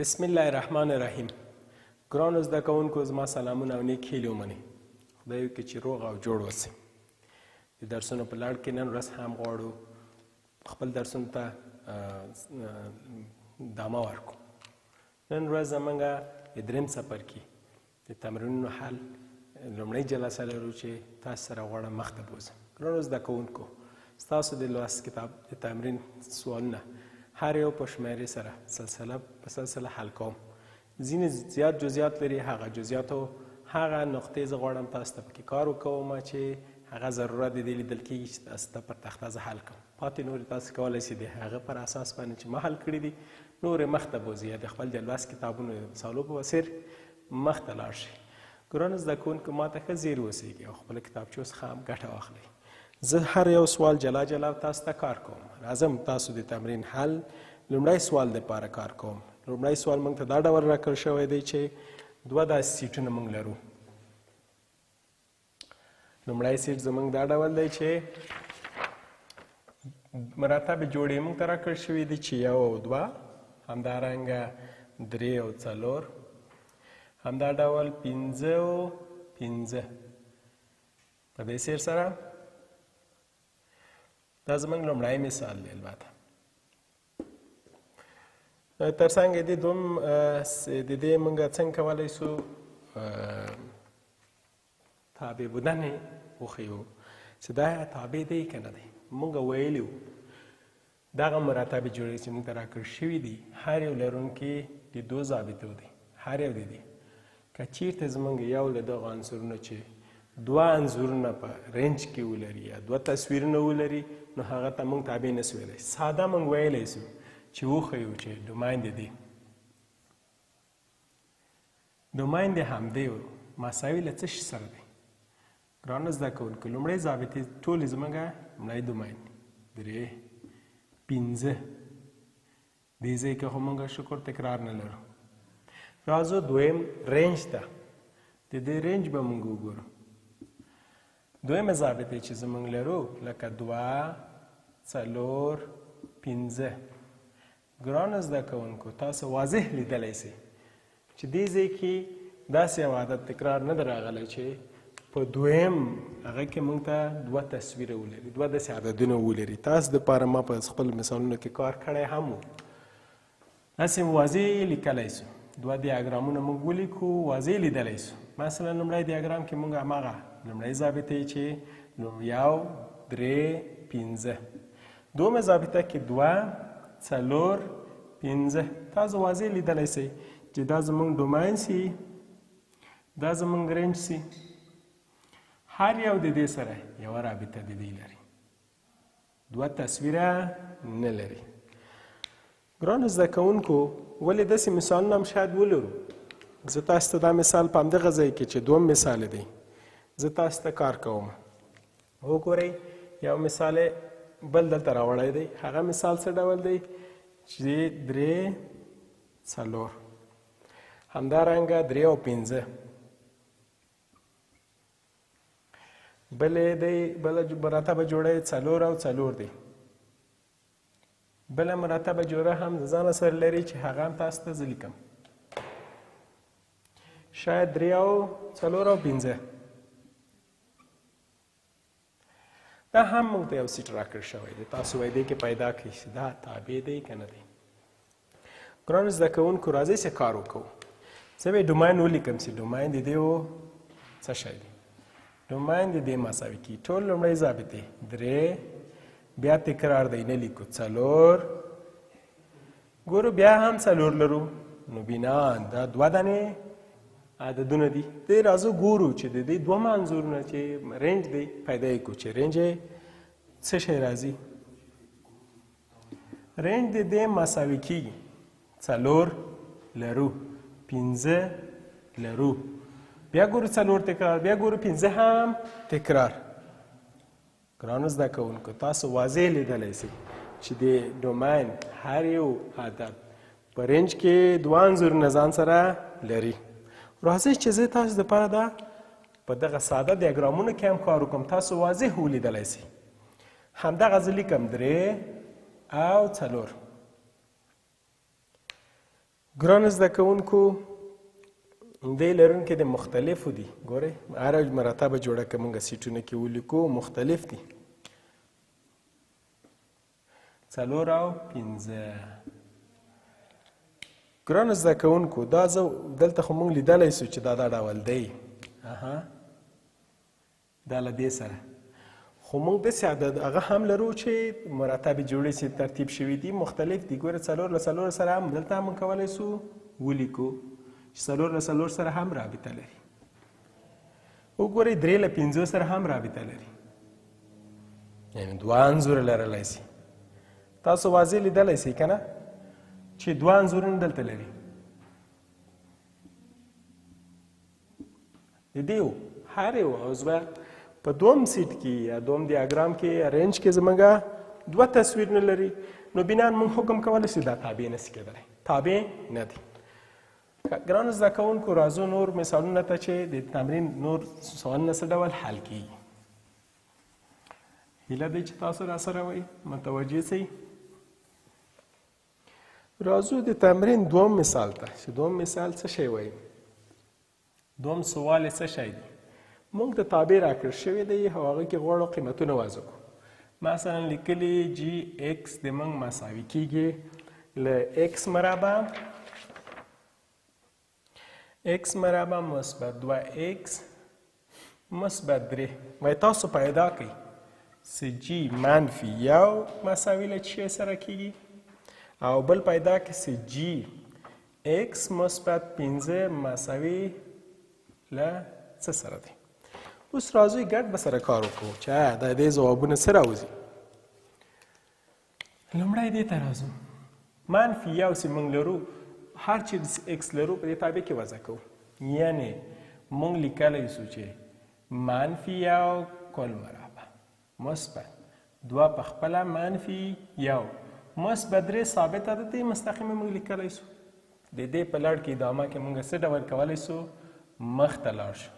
بسم الله الرحمن الرحیم. ګرانو زده کوونکو زما سلامونه او نیک هیلې ومنئ. خدای وکړي چې روغ او جوړ اوسئ. د درسونو په لړ کې نن ورځ هم غواړو خپل درسونو ته ادامه ورکړو. نن ورځ زموږ د دریم څپرکي د تمرینونو حل لومړۍ جلسه لرو چې تاسو سره غواړم مخ ته بوځم. ګرانو زده کوونکو، ستاسو د لوست کتاب د تمرین سوالونه هر یو په شمېرې سره سلسله په سلسله حل کوم. ځینې زیات جزئیات لري، هغه جزئیاتو هغه نقطې زه غواړم تاسو ته پکې کار وکوم چې هغه ضرورت د دې لیدل کېږي چې تاسو ته پر تخته زه حل کوم. پاتې نورې تاسو کولی شئ د هغه پر اساس باندې چې ما حل کړي دي نورې مخ ته بوځئ یا د خپل د لوست کتابونو د مثالو په وسیر مخ ته لاړ شئ. ګرانو زده کوونکو، ما ته ښه ځیر اوسئ او خپلو کتابچو څخه هم ګټه واخلئ. زه هر یو سوال جلا جلا تاسو ته کار کوم. راځم تاسو د تمرین حل لومړی سوال دپاره کار کوم. لومړی سوال موږ ته دا ډول راکړل شوی دی چې دوه داسې سیټونه موږ لرو. لومړی سیټ زموږ دا ډول دی چې مراتب جوړې موږ ته راکړل شوي دي چې 1 او 2، همدارنګه 3 او 4، همدا ډول 5 او 5. په دې سیر سره دا زموږ لومړی مثال دی. البته ترڅنګ د دې موږ څنګه کولی شو تابع بودن وښیو چې دا تابع دی که نه دی. موږ ویلي وو دغه مراتب جوړې چې موږ ته راکړل شوي دي هر یو لرونکي د 2 ضابطو دی. هر یو د دې که چیرته زموږ یو له دغه عنصرونو چې 2 انځورونه په رینج کې ولري یا 2 تصویرونه ولري نو هغه ته موږ تابع نه سو ویلی. ساده موږ ویلی سو چې وښیو چې ډومین د دې ډومین د همدې مساوي له څه شي سره دی. ګرانو زده کوونکو، لومړۍ ضابطې ټولې زموږ لومړی ډومین 3 5. دې ځای کې خو موږ شکر تکرار نه لرو. راځو دویم رینج ته. د دې رینج به موږ وګورو. دویمه ضابطې چې زموږ لرو لکه 2 4 5. ګرانو زده کوونکو، تاسو واضح لیدلی سئ چې دې ځای کې داسې یو عادت تکرار نه دی راغلی چې په دویم هغه کې موږ ته 2 تصویره ولري، 2 داسې عددونه ولري. تاسو دپاره ما په خپل مثالونو کې کار کړی هم و. داسې واضح لیکلی سو. 2 دیاګرامونه موږ ولیکو، واضح لیدلی سو. مثلا لومړی دیاګرام کې موږ هماغه لومړی ضابطې چې 1 3 5. دومه ضابطه کې 2 4 5. تاسو واضح لیدلی سئ چې دا زموږ ډومین سي، دا زموږ رینج سي. هر یو د دې سره یوه رابطه د دې لري، 2 تصویره نه لري. ګرانو زده کوونکو، ولې داسې مثالونه هم شاید ولرو. زه تاسو ته دا مثال په همدغه ځای کې چې دوم مثال دی زه تاسو ته کار کوم. وګورئ یو مثال بل دلته راوړی دی. هغه مثال څه ډول دی چې 3 4، همدارنګه 3 او 5. بله مراتبه جوړه 4 او 4 دی. بله مراتبه جوړه هم د ځانه سره لري چې هغه هم تاسو ته زه لیکم. شاید 3 او 4 او 5. دا هم موږ ته یو سیټ راکړل شوی دی. تاسو وایي دې کې پیدا کړئ چې دا تابع دی که نه دی. ګرانو زده کوونکو، راځئ چې کار وکړو. زه به ډومین ولیکم چې ډومین د دې څه شی دی. ډومین د دې مساوي کېږي ټول لومړۍ ضابطې 3، بیا تکرار دی نه لیکو 4. ګورو بیا هم 4 لرو نو بنا دا 2 دانې عددونه دي. دې راځو ګورو چې د دې 2 منظورونه چې رینج دی پیدا یې کړو چې رینج یې څه شی راځي. رینج د دې مساوي کېږي 4 لرو 5 لرو، بیا ګورو 4 تکرار، بیا ګورو 5 هم تکرار. ګرانو زده کوونکو، تاسو واضح لیدلی سئ چې د ډومین هر یو عدد په رینج کې 2 انځورونه ځان سره لري. راځئ چې زه تاسو دپاره دا په دغه ساده دیاګرامونو کې هم کار وکړم. تاسو واضح ولیدلی سئ. همدغه زه لیکم 3 او 4. ګرانو زده کوونکو دې لرونکي د مختلفو دي. ګورئ هره مرتبه جوړه که موږ سیټونه کې ولیکو مختلف دي. 4 او 5. ګرانو زده کوونکو دا زه دلته خو موږ لیدلی سو چې دا ډول دی. دا له دې سره خو موږ داسې عدد هغه هم لرو چې مرتبې جوړې چې ترتیب شوي دي مختلف دي. ګوره 4 له 4 سره هم دلته هم موږ کولی سو ولیکو چې 4 له 4 سره هم رابطه لري. وګورئ 3 له 5 سره هم رابطه لري، یعنې 2 انځوره لرلی شي. تاسو واضح لیدلی شئ که نه چې 2 انځورونه دلته لري. د دې هر یو عضوه په دوم سیټ کې یا دوم دیاګرام کې یا رینج کې زموږ 2 تصویرونه لري. نو بنا موږ حکم کولی شو دا تابع نشي کېدلی، تابع نه دی. ګرانو زده کوونکو راځو نور مثالونه ته چې د تمرین نور سوالونه څه ډول حل کېږي. هیله دی چې تاسو راسره وئ، متوجه شئ. راځو د تمرین دوم مثال ته چې دوم مثال څه شی وایي. دوم سوال یې څه شی دی؟ موږ د تابع راکړل شوی دی او هغه کې غواړو قیمتونه وضع کړو. مثلا لیکلي جی ایکس د موږ مساوي کیږي له ایکس مربع ایکس مربع مثبت 2 ایکس مثبت 3. وایي تاسو پیدا کړئ چې جی منفي 1 مساوي له چی سره کیږي او بل پیدا کړئ چې جی ایکس مثبت 15 مساوي له څه سره دی. اوس راځئ ګډ به سره کار وکړو چې د دې ځوابونه څه راوځي. لومړی دې ته راځو. منفي 1 چې موږ لرو هر چې ایکس لرو په دې تابع کې وضع کوو، یعنې موږ لیکلی سو چې منفي 1 کل مربع مثبت 2 په خپله منفي 1 مثبت 3 ثابت عدد دی مستقیمه موږ لیکلی سو. د دې په لړ کې ادامه کې موږ څه ډول کولی سو مخته لاړ شو.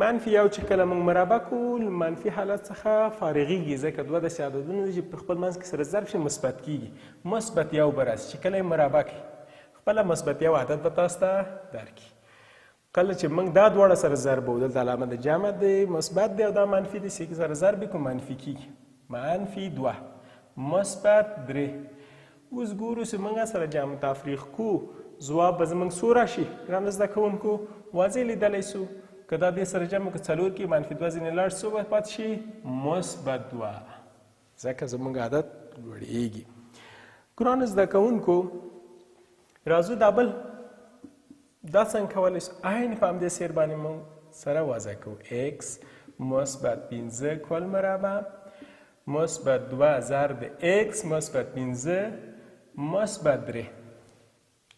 منفي 1 چې کله موږ مربع کول منفي حالت څخه فارغېږي ځکه 2 داسې عددونه دي چې په خپل منځ کې سره ضرب شي مثبت کېږي. مثبت 1 به راسي چې کله یې مربع کړي خپله مثبت 1 عدد به تاسو ته درکړي. کله چې موږ دا دواړه سره ضرب وو دلته علامه د جمع دی مثبت دی او دا منفي دی چې سره ضرب کړو منفي کېږي. منفي 2 مثبت 3. اوس ګورو چې موږ سره جمع تفریق کو ځواب به زموږ څو راشي. ګرانو زده کوونکو واضح لیدلی سو که دا دې سره جمع که 4 کې منفي 2 ځینې لاړ څه به پاتې شي مثبت 2 ځکه زموږ عدد لوړېږي. ګرانو زده کوونکو راځو دا بل دا څنګه کولی شو عین په همدې سیر باندې موږ سره وضع کوو. ایکس مثبت 15 کل مربع مثبت 2 ضرب ایکس مثبت 15 مثبت 3.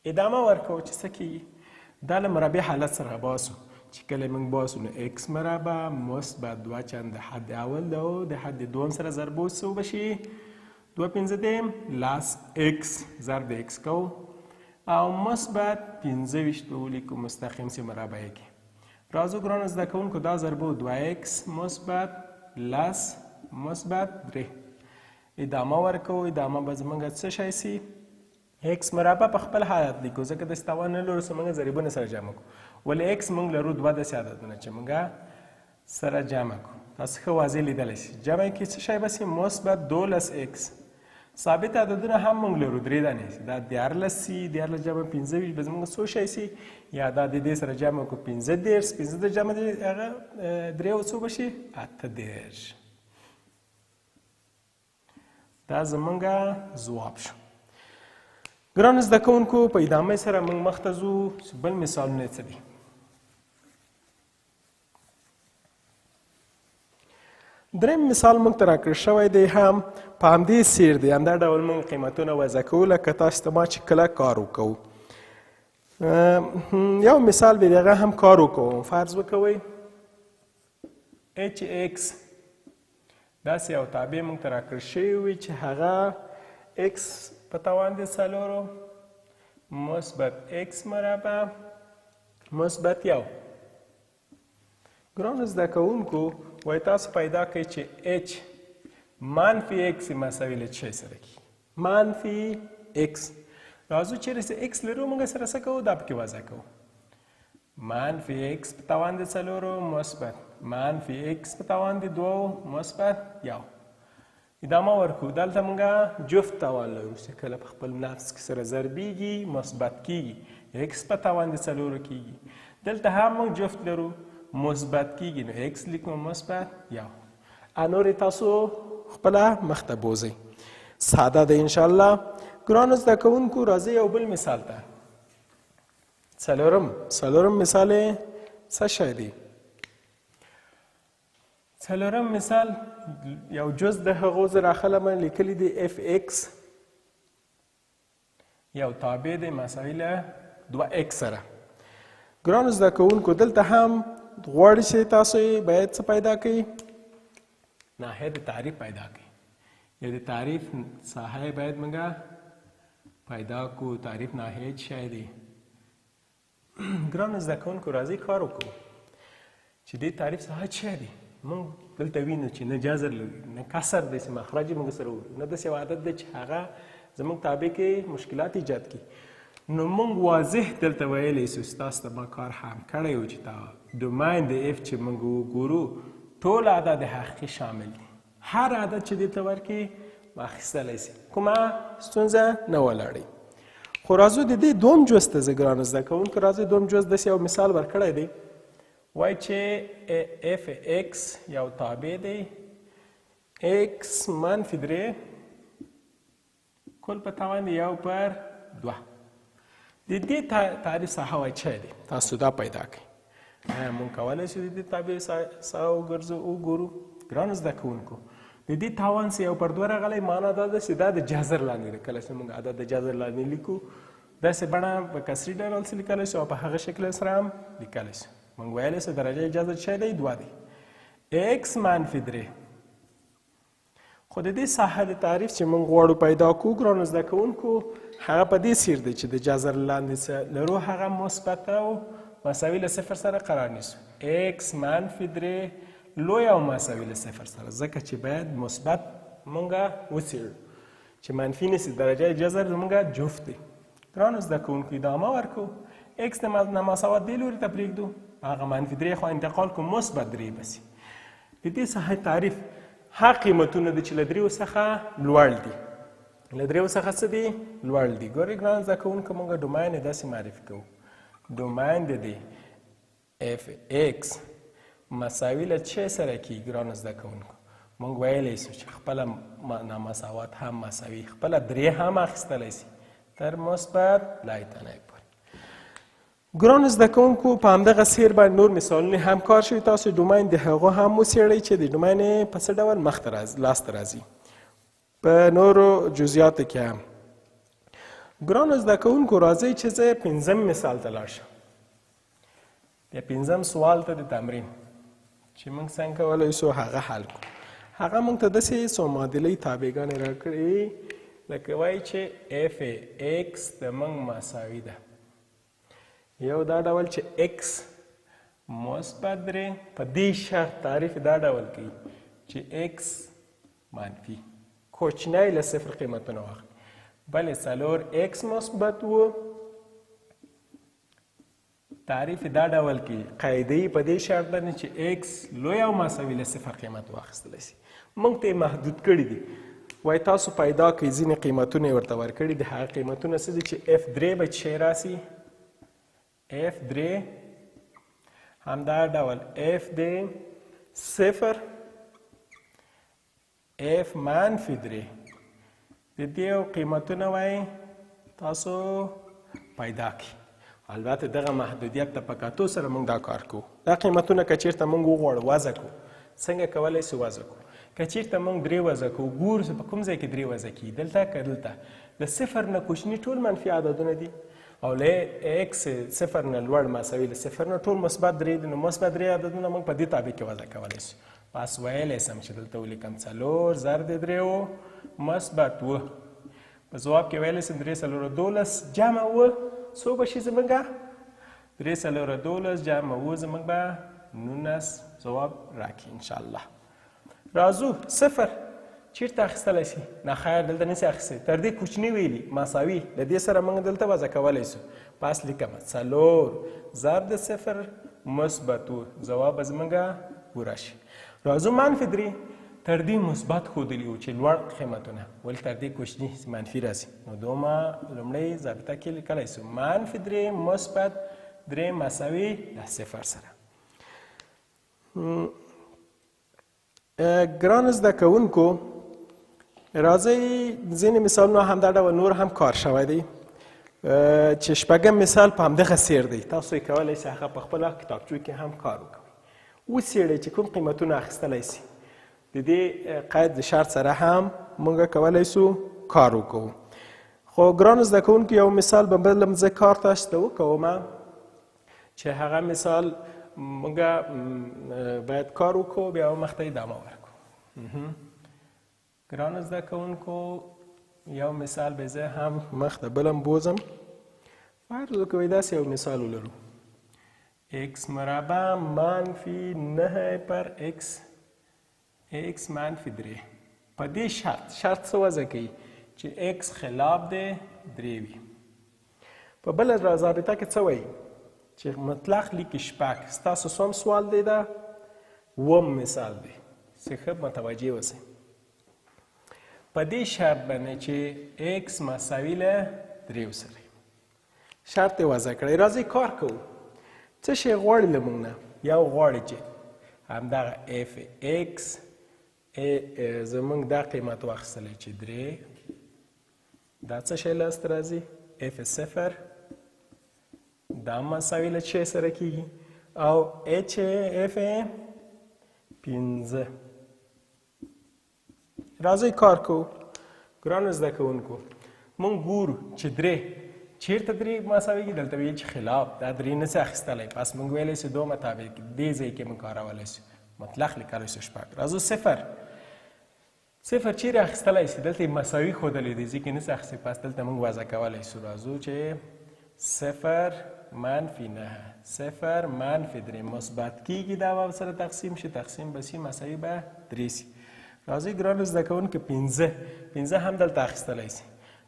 ادامه ورکوو چې څه کېږي. دا له مربع حالت سره باسو چې کله موږ باسو نو ایکس مربع مثبت 2 چند د حد اول ده او د حد دوم سره ضربو څه وبشي 2 15 دیم لاس ایکس ضرب ایکس کوو او مثبت 15 به ولیکو مستقیم سي مربع کې. راځو ګرانو زده کوونکو دا ضربو 2x مثبت لاس مثبت 3. ادامه ورکوو. ادامه به زموږ څه شی سي x مربع په خپل حالت لیکو ځکه داسې توان نه لرو چې موږ ضریبونه سره جمع کړو. ولې x موږ لرو 2 داسې عددونه چې موږ سره جمع کړو. تاسو ښه واضح لیدلی شئ. جمع کې څه شی به سي مثبت 12x. ثابت عددونه هم موږ لرو 3 دانې دا 14 سي 14 جمع 15 به زموږ څو شی سي یا دا د دې سره جمع کړو 15 جمع هغه 3 او څو به شي 18. دا زموږ ځواب شو. ګرانو زده کوونکو په ادامه سره موږ مخته ځو چې بل مثالونه څه دي. دریم مثال موږ ته راکړل شوی دی هم په همدې څیر دی. همدا ډول موږ قیمتونه وضع کوو لکه تاسو ته ما چې کله کار وکوو. یو مثال دی هغه هم کار وکوو. فرض وکوئ hx داسې یو تابع موږ ته راکړل شوی وي چې هغه x په توان د 4 مثبت x مربع مثبت 1. ګرانو زده کوونکو وایي تاسو پیدا کړئ چې h منفي x مساوي له څه سره کېږي. منفي x راځو چیرې چې x لرو موږ سره څه کوو دا پکې وضع کوو. منفي x په توان د 4 مثبت منفي x په توان د 2 مثبت 1. ادامه ورکو. دلته موږ جفت توان لرو چې کله په خپل نفس کې سره ضربیږي مثبت کیږي x په توان د 4 کیږي. دلته هم موږ جفت لرو مثبت کیږي نو x لیکو مثبت 1. انور تاسو خپل مخته بوزئ. ساده ده ان شاء الله. ګرانو زده کوونکو راځئ یو بل مثال ته. څلورم مثال څه شی دی؟ څلورم مثال یو جز د هغو زه راخله من لیکلی دی اف ایکس یو تابع دی مساوي له 2x سره. ګرانو زده کوونکو دلته هم غواړي چې تاسو باید څه پیدا کړئ؟ ناحیه د تعریف پیدا کړئ. یا د تعریف ساحه باید موږ پیدا کو. تعریف ناحیه څه شی دی؟ ګرانو زده کوونکو راځئ کار وکړو چې دې تعریف ساحه څه شی دی. موږ دلته وینو چې نه جذر لري نه کسر دی چې مخرج موږ سره وړو نه داسې یو عادت دی چې هغه زموږ تابع کې مشکلات ایجاد کړي. نو موږ واضح دلته ویلی سو ستاسو ته ما کار هم کړی و چې دا ډومین د اف چې موږ وګورو ټول عدد حقیقي شامل دي. هر عدد چې دلته ورکړي اخیستلی سي کومه ستونزه نه ولاړئ. خو راځو د دې دوم جز ته زه ګرانو زده کوونکو راځئ دوم جز داسې یو مثال ورکړی دی. وایي چې اف ایکس یو تابع دی ایکس منفي 3 کل په توان د 1/2. د دې تعریف ساحه وایي څه دی؟ تاسو دا پیدا کړئ. آیا موږ کولی شو د دې تابع ساحه وګورو؟ ګرانو زده کوونکو د دې توان چې 1/2 راغلی معنا دا ده چې دا د جذر لاندې ده. کله چې موږ عدد د جذر لاندې لیکو داسې بڼه په کسري ډول سره لیکلی شو او په هغه شکل سره هم لیکلی شو. موږ ویلی چې درجه جذر څه دی؟ 2 دی. x منفي 3. خو د دې ساحه د تعریف چې موږ غواړو پیدا کړو ګرانو زده کوونکو هغه په دې څیر دی چې د جذر لاندې څه لرو هغه مثبت او مساوي له 0 سره قرار نیسو. x منفي 3 لوی او مساوي له 0 سره ځکه چې باید مثبت موږ وڅېړو چې منفي نیسي درجه جذر زموږ جفت دی. ګرانو زده کوونکو ادامه ورکړو. x د نامساوات دې لوري ته پرېږدو هغه منفي 3 خوا انتقال کو مثبت 3 بسي. د دې ساحې تعریف هغه قیمتونه دي چې له 3 څخه لوړ دي. له 3 څخه څه دي؟ لوړ دي. ګورئ ګرانو زده کوونکو موږ ډومین یې داسې معرفي کوو. ډومین د دې اف ایکس مساوي له څه سره کیږي ګرانو زده کوونکو؟ موږ ویلی سو چې خپله نامساوات هم مساوي خپله 3 هم اخیستلی سي تر مثبت لایتنی پورې. ګرانو زده کوونکو په همدغه څیر باندې نور مثالونه هم کار شوي. تاسو ډومین د هغو هم وڅېړئ چې د ډومین په څه ډول مخته لاسته راځي په نورو جزئیاتو کې هم. ګرانو زده کوونکو راځئ چې زه 5م مثال ته لاړ شم. بیا 5م سوال ته د تمرین چې موږ څنګه کولی شو هغه حل کړو. هغه موږ ته داسې څو معادلې تابعګانې راکړي لکه وایي چې اف ایکس د موږ مساوي ده یو دا ډول چې x مثبت 3 په دې شرط تعریف دا ډول کوي چې x منفي کوچنی له 0 قیمتونه واخلي بلې 4x مثبت و تعریف دا ډول کوي قاعده په دې شرط باندې چې x لوی او مساوي له 0 قیمت واخیستلی شي. موږ ته محدود کړي دي. وایي تاسو پیدا کړئ ځینې قیمتونه یې ورته ورکړي دي. هغه قیمتونه څه دي چې f3 به څه راسي f3 همدا ډول f د 0 f منفي 3 د دې قیمتونه وایي تاسو پیدا کړئ. البته دغه محدودیت ته په کتو سره موږ دا کار کوو. دا قیمتونه که چېرته موږ وغواړو وضع کړو څنګه کولی سو وضع کړو؟ که چېرته موږ 3 وضع کړو ګورو چې په کوم ځای کې 3 وضع کېږي دلته که دلته له 0 نه کوچني ټول منفي عددونه دي او له x 0 نه لوړ مساوي له 0 نه ټول مثبت 3 دي. نو مثبت 3 عددونه موږ په دې تابع کې وضع کولی شو. پس ویلی سم چې دلته ولیکم 4 ضرب د 3 مثبت و په ځواب کې ویلی سم 3 څلوره 12 جمع و څو به شي زموږ 3 څلوره 12 جمع و زموږ به 19 ځواب راکړي انشاءالله. راځو 0 چیرته اخیستلی شي؟ نه خیر دلته نشي اخیستی. تر دې کوچني ویلي مساوي، له دې سره موږ دلته وضع کولی شو. پس لیکم 4 ضرب د 0 مثبت ځواب به زموږ پوره شي. راځو منفي 3 تر دې مثبت ښودلي وو چې لوړ قیمتونه، ولې تر دې کوچني منفي راځي. نو دومه لومړۍ ضابطه کې لیکلی شو منفي 3 مثبت 3 مساوي له 0 سره. ګرانو زده کوونکو راځئ ځینې مثالونه همدا ډول نور هم کار شوی دی چې شپږم مثال په همدغه څیر دی. تاسو یې کولی شئ هغه په خپله کتابچو کې هم کار وکوئ. وڅېړئ چې کوم قیمتونه اخیستلی شي. د دې قید د شرط سره هم موږ کولی شو کار وکړو. خو ګرانو زده کوونکو یو مثال به بل زه کار تاسو ته وکوم چې هغه مثال موږ باید کار وکړو بیا به مخته ادامه ورکړو. ګرانو زده کوونکو یو مثال به زه هم مخته بلم بوزم. فرض وکړئ داسې یو مثال ولرو x مربع منفي 9 پر x منفي 3. په دې شرط څه وضع کوي چې x خلاف د 3 وي. په بله ضابطه کې څه وایي چې مطلق لیکي 6. ستاسو څوم سوال دی دا؟ اووم مثال دی. څه ښه متوجه اوسئ. په دې شرط باندې چې x مساوي له 3 سره شرط یې وضع کړی. راځئ کار کوو. څه شی غواړي له موږ نه؟ یو غواړي چې همدغه اف x زموږ دا قیمت واخیستلی چې 3 دا څه شی لاسته راځي؟ اف 0 دا مساوي له 6 سره کیږي او h اف 5. راځئ کار کوو. ګرانو زده کوونکو موږ ګورو چې 3 چیرته 3 مساوي کېږي؟ دلته وایي چې خلاف دا 3 نشي اخیستلی. پس موږ ویلی شو دو مطابق دې ځای کې موږ کارولی شو مطلق لیکلی شو 6. راځو 0 چیرې اخیستلی شي؟ دلته یې مساوي ښودلی دی ځکه نشي اخیستی. پس دلته موږ وضع کولی شو. راځو چې 0 منفي 9 0 منفي 3 مثبت کېږي دا به سره تقسیم شي. تقسیم به شي مساوي به 3 شي. راځئ ګرانو زده کوونکو 15 هم دلته اخیستلی شي.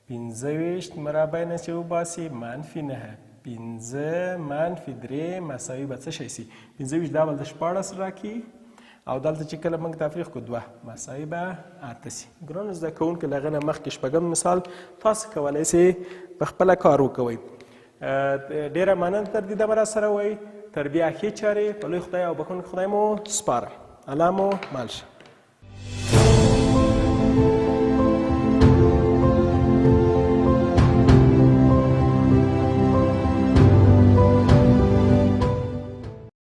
25 مربع نه چې وباسي منفي 9 15 منفي 3 مساوي به څه شی شي؟ 25 دا به د 14 راکړي او دلته چې کله موږ تفریق کړو 2 مساوي به 8 شي. ګرانو زده کوونکو له هغه نه مخکې شپږم مثال تاسو کولی شئ په خپله کار وکوئ. ډېره مننه تر دې دمه راسره وئ. تر بیا ښې چارې په لوی خدای او بخښونکي خدای مو سپارم. الله مو مل شه.